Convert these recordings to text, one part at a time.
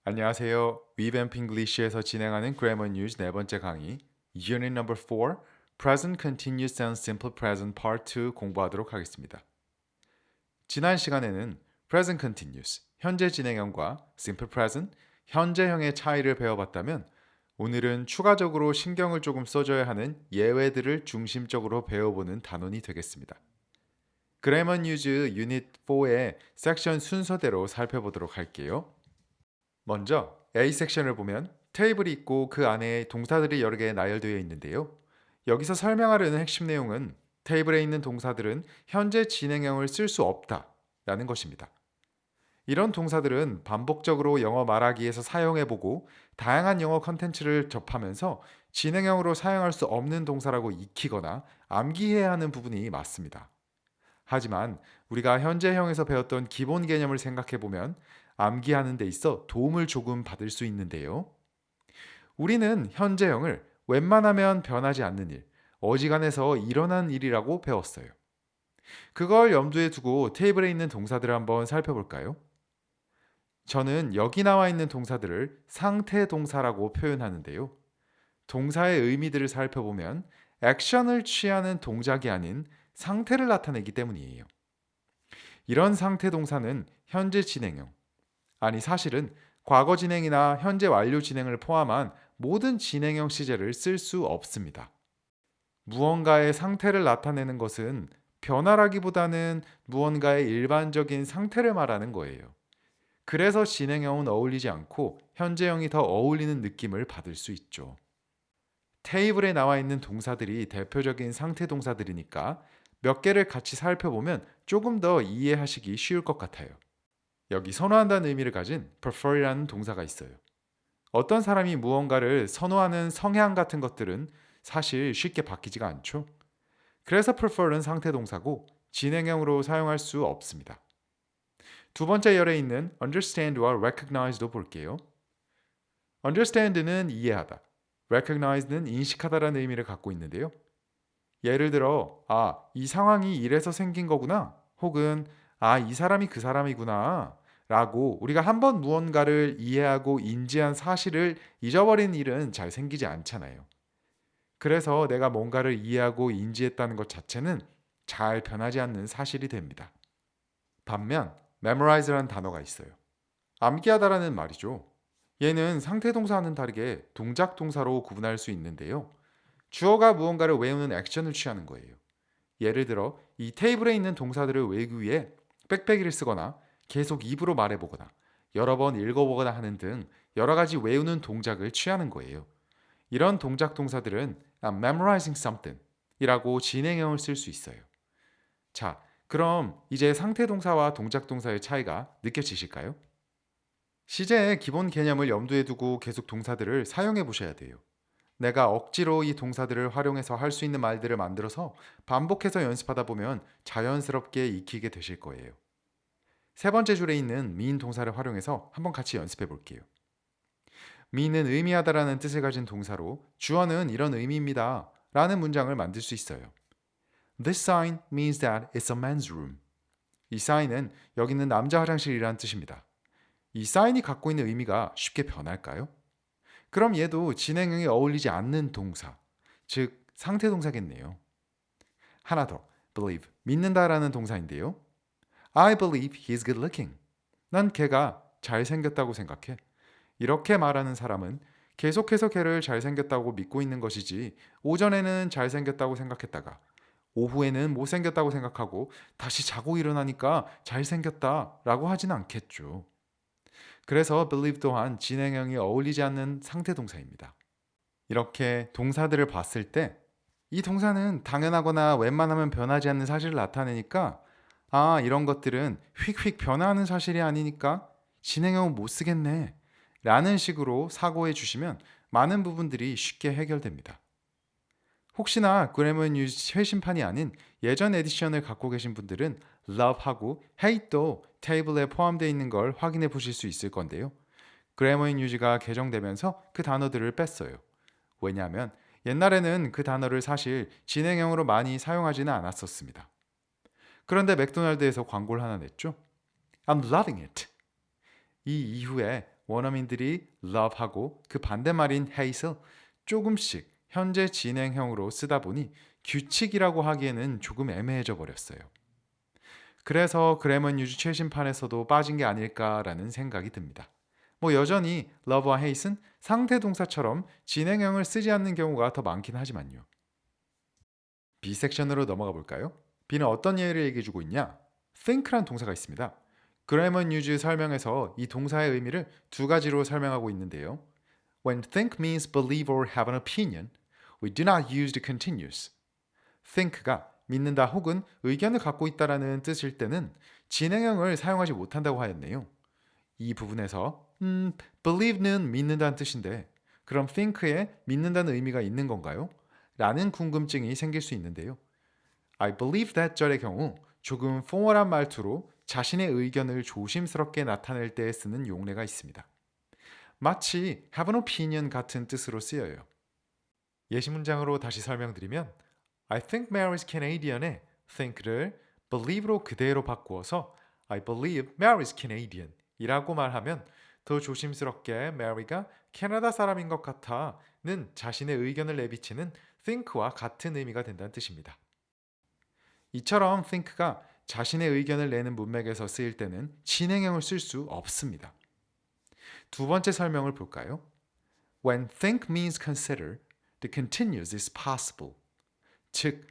안녕하세요. 위뱀프 잉글리쉬에서 진행하는 Grammar News 네 번째 강의 Unit Number 4 Present Continuous and Simple Present Part 2 공부하도록 하겠습니다. 지난 시간에는 Present Continuous, 현재 진행형과 Simple Present, 현재형의 차이를 배워봤다면 오늘은 추가적으로 신경을 조금 써줘야 하는 예외들을 중심적으로 배워보는 단원이 되겠습니다. Grammar News Unit 4의 섹션 순서대로 살펴보도록 할게요. 먼저 A 섹션을 보면 테이블이 있고 그 안에 동사들이 여러 개 나열되어 있는데요. 여기서 설명하려는 핵심 내용은 테이블에 있는 동사들은 현재 진행형을 쓸 수 없다 라는 것입니다. 이런 동사들은 반복적으로 영어 말하기에서 사용해보고 다양한 영어 컨텐츠를 접하면서 진행형으로 사용할 수 없는 동사라고 익히거나 암기해야 하는 부분이 맞습니다. 하지만 우리가 현재형에서 배웠던 기본 개념을 생각해보면 암기하는 데 있어 도움을 조금 받을 수 있는데요. 우리는 현재형을 웬만하면 변하지 않는 일, 어지간해서 일어난 일이라고 배웠어요. 그걸 염두에 두고 테이블에 있는 동사들을 한번 살펴볼까요? 저는 여기 나와 있는 동사들을 상태 동사라고 표현하는데요. 동사의 의미들을 살펴보면 액션을 취하는 동작이 아닌 상태를 나타내기 때문이에요. 이런 상태 동사는 현재 진행형, 아니 사실은 과거 진행이나 현재 완료 진행을 포함한 모든 진행형 시제를 쓸 수 없습니다. 무언가의 상태를 나타내는 것은 변화라기보다는 무언가의 일반적인 상태를 말하는 거예요. 그래서 진행형은 어울리지 않고 현재형이 더 어울리는 느낌을 받을 수 있죠. 테이블에 나와 있는 동사들이 대표적인 상태 동사들이니까 몇 개를 같이 살펴보면 조금 더 이해하시기 쉬울 것 같아요. 여기 선호한다는 의미를 가진 prefer이라는 동사가 있어요. 어떤 사람이 무언가를 선호하는 성향 같은 것들은 사실 쉽게 바뀌지가 않죠. 그래서 prefer는 상태 동사고 진행형으로 사용할 수 없습니다. 두 번째 열에 있는 understand와 recognize도 볼게요. understand는 이해하다, recognize는 인식하다라는 의미를 갖고 있는데요. 예를 들어, 이 상황이 이래서 생긴 거구나. 혹은, 이 사람이 그 사람이구나. 라고 우리가 한번 무언가를 이해하고 인지한 사실을 잊어버린 일은 잘 생기지 않잖아요. 그래서 내가 뭔가를 이해하고 인지했다는 것 자체는 잘 변하지 않는 사실이 됩니다. 반면, memorize라는 단어가 있어요. 암기하다라는 말이죠. 얘는 상태 동사와는 다르게 동작 동사로 구분할 수 있는데요. 주어가 무언가를 외우는 액션을 취하는 거예요. 예를 들어 이 테이블에 있는 동사들을 외우기 위해 빽빽이를 쓰거나 계속 입으로 말해보거나 여러 번 읽어보거나 하는 등 여러 가지 외우는 동작을 취하는 거예요. 이런 동작 동사들은 I'm memorizing something 이라고 진행형을 쓸 수 있어요. 자, 그럼 이제 상태 동사와 동작 동사의 차이가 느껴지실까요? 시제의 기본 개념을 염두에 두고 계속 동사들을 사용해 보셔야 돼요. 내가 억지로 이 동사들을 활용해서 할 수 있는 말들을 만들어서 반복해서 연습하다 보면 자연스럽게 익히게 되실 거예요. 세 번째 줄에 있는 mean 동사를 활용해서 한번 같이 연습해 볼게요. mean은 의미하다라는 뜻을 가진 동사로 주어는 이런 의미입니다 라는 문장을 만들 수 있어요. This sign means that it's a men's room. 이 sign은 여기는 남자 화장실이라는 뜻입니다. 이 sign이 갖고 있는 의미가 쉽게 변할까요? 그럼 얘도 진행형에 어울리지 않는 동사, 즉 상태 동사겠네요. 하나 더, believe, 믿는다라는 동사인데요. I believe he is good looking. 난 걔가 잘생겼다고 생각해. 이렇게 말하는 사람은 계속해서 걔를 잘생겼다고 믿고 있는 것이지 오전에는 잘생겼다고 생각했다가 오후에는 못생겼다고 생각하고 다시 자고 일어나니까 잘생겼다라고 하진 않겠죠. 그래서 believe 또한 진행형이 어울리지 않는 상태 동사입니다. 이렇게 동사들을 봤을 때 이 동사는 당연하거나 웬만하면 변하지 않는 사실을 나타내니까 이런 것들은 휙휙 변화하는 사실이 아니니까 진행형은 못 쓰겠네 라는 식으로 사고해 주시면 많은 부분들이 쉽게 해결됩니다. 혹시나 그래머 뉴스 최신판이 아닌 예전 에디션을 갖고 계신 분들은 love하고 hate도 테이블에 포함되어 있는 걸 확인해 보실 수 있을 건데요. 그래머 뉴즈가 개정되면서 그 단어들을 뺐어요. 왜냐하면 옛날에는 그 단어를 사실 진행형으로 많이 사용하지는 않았었습니다. 그런데 맥도날드에서 광고를 하나 냈죠. I'm loving it. 이 이후에 원어민들이 love하고 그 반대말인 hate을 조금씩 현재 진행형으로 쓰다 보니 규칙이라고 하기에는 조금 애매해져 버렸어요. 그래서 그래머 뉴즈 최신판에서도 빠진 게 아닐까라는 생각이 듭니다. 뭐 여전히 love와 hate은 상태 동사처럼 진행형을 쓰지 않는 경우가 더 많긴 하지만요. B 섹션으로 넘어가 볼까요? B는 어떤 예를 얘기해주고 있냐? think란 동사가 있습니다. 그래머 뉴즈 설명에서 이 동사의 의미를 두 가지로 설명하고 있는데요. When think means believe or have an opinion, we do not use the continuous. think가 믿는다 혹은 의견을 갖고 있다라는 뜻일 때는 진행형을 사용하지 못한다고 하였네요. 이 부분에서 believe는 믿는다는 뜻인데 그럼 think에 믿는다는 의미가 있는 건가요? 라는 궁금증이 생길 수 있는데요. I believe that 절의 경우 조금 포멀한 말투로 자신의 의견을 조심스럽게 나타낼 때 쓰는 용례가 있습니다. 마치 have an opinion 같은 뜻으로 쓰여요. 예시 문장으로 다시 설명드리면 I think Mary's Canadian의 think를 believe로 그대로 바꾸어서 I believe Mary's Canadian 이라고 말하면 더 조심스럽게 Mary가 캐나다 사람인 것 같아는 자신의 의견을 내비치는 think와 같은 의미가 된다는 뜻입니다. 이처럼 think가 자신의 의견을 내는 문맥에서 쓰일 때는 진행형을 쓸 수 없습니다. 두 번째 설명을 볼까요? When think means consider, the continuous is possible. 즉,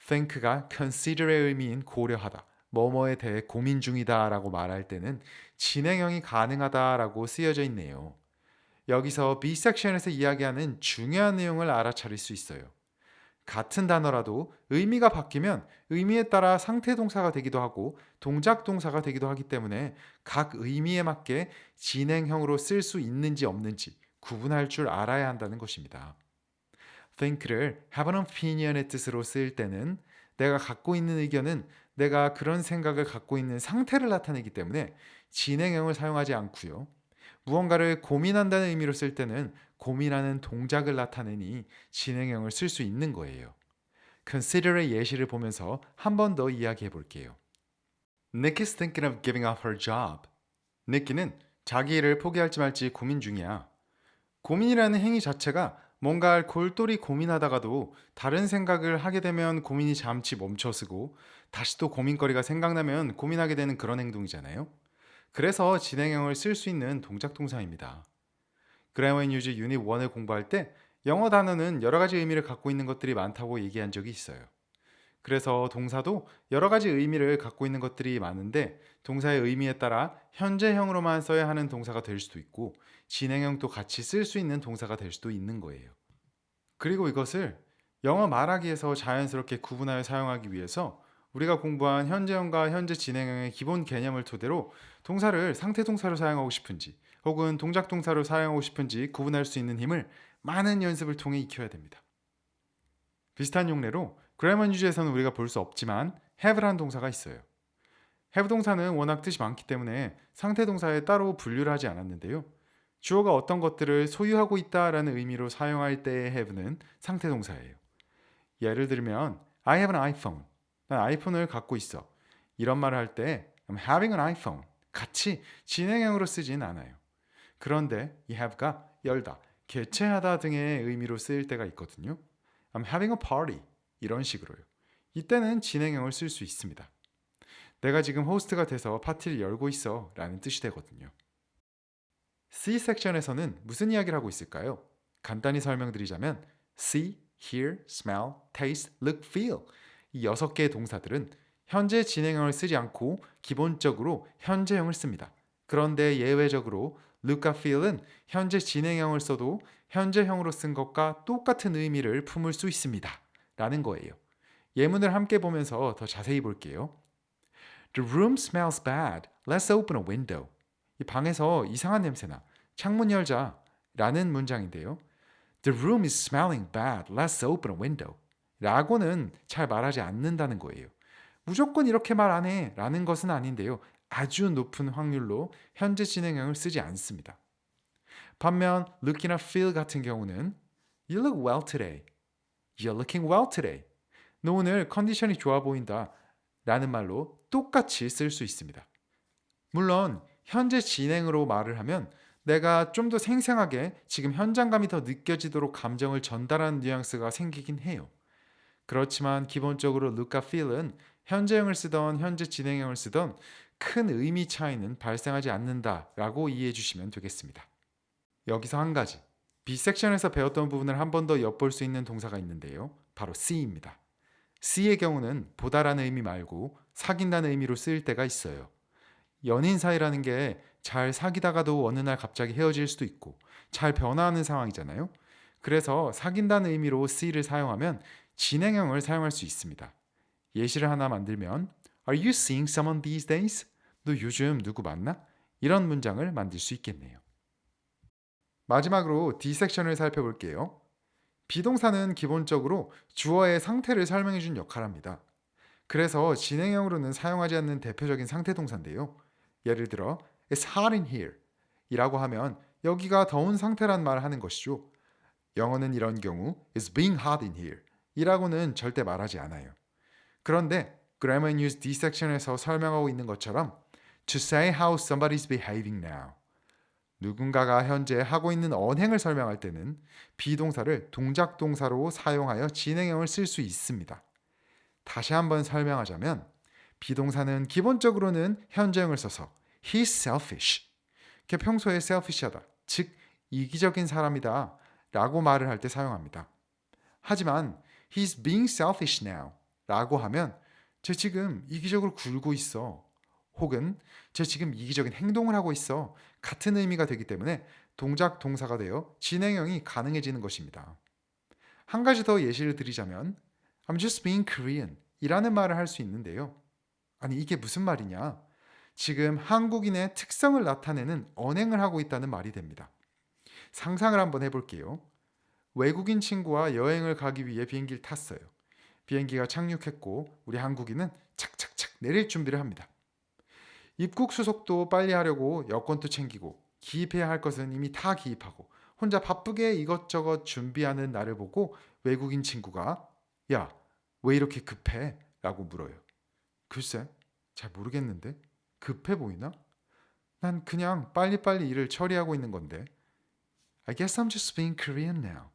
think가 consider의 의미인 고려하다, 뭐뭐에 대해 고민 중이다 라고 말할 때는 진행형이 가능하다 라고 쓰여져 있네요. 여기서 B 섹션에서 이야기하는 중요한 내용을 알아차릴 수 있어요. 같은 단어라도 의미가 바뀌면 의미에 따라 상태 동사가 되기도 하고 동작 동사가 되기도 하기 때문에 각 의미에 맞게 진행형으로 쓸 수 있는지 없는지 구분할 줄 알아야 한다는 것입니다. think를 have an opinion의 뜻으로 쓰일 때는 내가 갖고 있는 의견은 내가 그런 생각을 갖고 있는 상태를 나타내기 때문에 진행형을 사용하지 않고요. 무언가를 고민한다는 의미로 쓸 때는 고민하는 동작을 나타내니 진행형을 쓸 수 있는 거예요. consider의 예시를 보면서 한 번 더 이야기해 볼게요. Nick is thinking of giving up her job. Nicky는 자기 일을 포기할지 말지 고민 중이야. 고민이라는 행위 자체가 뭔가 골똘히 고민하다가도 다른 생각을 하게 되면 고민이 잠시 멈춰서고 다시 또 고민거리가 생각나면 고민하게 되는 그런 행동이잖아요. 그래서 진행형을 쓸 수 있는 동작 동사입니다. 그래머 뉴즈 유닛 1을 공부할 때 영어 단어는 여러 가지 의미를 갖고 있는 것들이 많다고 얘기한 적이 있어요. 그래서 동사도 여러 가지 의미를 갖고 있는 것들이 많은데 동사의 의미에 따라 현재형으로만 써야 하는 동사가 될 수도 있고 진행형도 같이 쓸 수 있는 동사가 될 수도 있는 거예요. 그리고 이것을 영어 말하기에서 자연스럽게 구분하여 사용하기 위해서 우리가 공부한 현재형과 현재 진행형의 기본 개념을 토대로 동사를 상태 동사로 사용하고 싶은지 혹은 동작 동사로 사용하고 싶은지 구분할 수 있는 힘을 많은 연습을 통해 익혀야 됩니다. 비슷한 용례로 그래머 뉴즈에서는 우리가 볼 수 없지만 have라는 동사가 있어요. have 동사는 워낙 뜻이 많기 때문에 상태 동사에 따로 분류를 하지 않았는데요. 주어가 어떤 것들을 소유하고 있다라는 의미로 사용할 때의 have는 상태 동사예요. 예를 들면 I have an iPhone. 난 아이폰을 갖고 있어. 이런 말을 할 때 I'm having an iPhone. 같이 진행형으로 쓰진 않아요. 그런데 이 have가 열다, 개최하다 등의 의미로 쓰일 때가 있거든요. I'm having a party. 이런 식으로요. 이때는 진행형을 쓸 수 있습니다. 내가 지금 호스트가 돼서 파티를 열고 있어 라는 뜻이 되거든요. C 섹션에서는 무슨 이야기를 하고 있을까요? 간단히 설명드리자면 see, hear, smell, taste, look, feel 이 6개의 동사들은 현재 진행형을 쓰지 않고 기본적으로 현재형을 씁니다. 그런데 예외적으로 look과 feel은 현재 진행형을 써도 현재형으로 쓴 것과 똑같은 의미를 품을 수 있습니다. 라는 거예요. 예문을 함께 보면서 더 자세히 볼게요. The room smells bad. Let's open a window. 이 방에서 이상한 냄새나. 창문 열자. 라는 문장인데요. The room is smelling bad. Let's open a window. 라고는 잘 말하지 않는다는 거예요. 무조건 이렇게 말 안 해. 라는 것은 아닌데요. 아주 높은 확률로 현재 진행형을 쓰지 않습니다. 반면 look이나 feel 같은 경우는 You look well today. You're looking well today. 너 오늘 컨디션이 좋아 보인다. 라는 말로 똑같이 쓸 수 있습니다. 물론 현재 진행으로 말을 하면 내가 좀 더 생생하게 지금 현장감이 더 느껴지도록 감정을 전달하는 뉘앙스가 생기긴 해요. 그렇지만 기본적으로 look, feel은 현재형을 쓰던 현재 진행형을 쓰던 큰 의미 차이는 발생하지 않는다라고 이해해 주시면 되겠습니다. 여기서 한 가지. B 섹션에서 배웠던 부분을 한 번 더 엿볼 수 있는 동사가 있는데요. 바로 see입니다. see의 경우는 보다라는 의미 말고 사귄다는 의미로 쓰일 때가 있어요. 연인 사이라는 게 잘 사귀다가도 어느 날 갑자기 헤어질 수도 있고 잘 변화하는 상황이잖아요. 그래서 사귄다는 의미로 see를 사용하면 진행형을 사용할 수 있습니다. 예시를 하나 만들면 Are you seeing someone these days? 너 요즘 누구 만나? 이런 문장을 만들 수 있겠네요. 마지막으로 D 섹션을 살펴볼게요. 비동사는 기본적으로 주어의 상태를 설명해 준 역할을 합니다. 그래서 진행형으로는 사용하지 않는 대표적인 상태 동사인데요. 예를 들어 It's hot in here 이라고 하면 여기가 더운 상태란 말을 하는 것이죠. 영어는 이런 경우 It's being hot in here 이라고는 절대 말하지 않아요. 그런데 Grammar News D 섹션에서 설명하고 있는 것처럼 To say how somebody's behaving now 누군가가 현재 하고 있는 언행을 설명할 때는 비동사를 동작 동사로 사용하여 진행형을 쓸 수 있습니다. 다시 한번 설명하자면 비동사는 기본적으로는 현재형을 써서 He's selfish. 평소에 selfish하다. 즉 이기적인 사람이다 라고 말을 할 때 사용합니다. 하지만 He's being selfish now 라고 하면 쟤 지금 이기적으로 굴고 있어. 혹은 쟤 지금 이기적인 행동을 하고 있어. 같은 의미가 되기 때문에 동작 동사가 되어 진행형이 가능해지는 것입니다. 한 가지 더 예시를 드리자면 I'm just being Korean 이라는 말을 할 수 있는데요. 아니 이게 무슨 말이냐? 지금 한국인의 특성을 나타내는 언행을 하고 있다는 말이 됩니다. 상상을 한번 해볼게요. 외국인 친구와 여행을 가기 위해 비행기를 탔어요. 비행기가 착륙했고 우리 한국인은 착착착 내릴 준비를 합니다. 입국 수속도 빨리 하려고 여권도 챙기고 기입해야 할 것은 이미 다 기입하고 혼자 바쁘게 이것저것 준비하는 나를 보고 외국인 친구가 야, 왜 이렇게 급해? 라고 물어요. 글쎄, 잘 모르겠는데 급해 보이나? 난 그냥 빨리빨리 일을 처리하고 있는 건데. I guess I'm just being Korean now.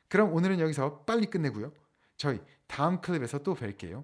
그럼 오늘은 여기서 빨리 끝내고요. 저희 다음 클립에서 또 뵐게요.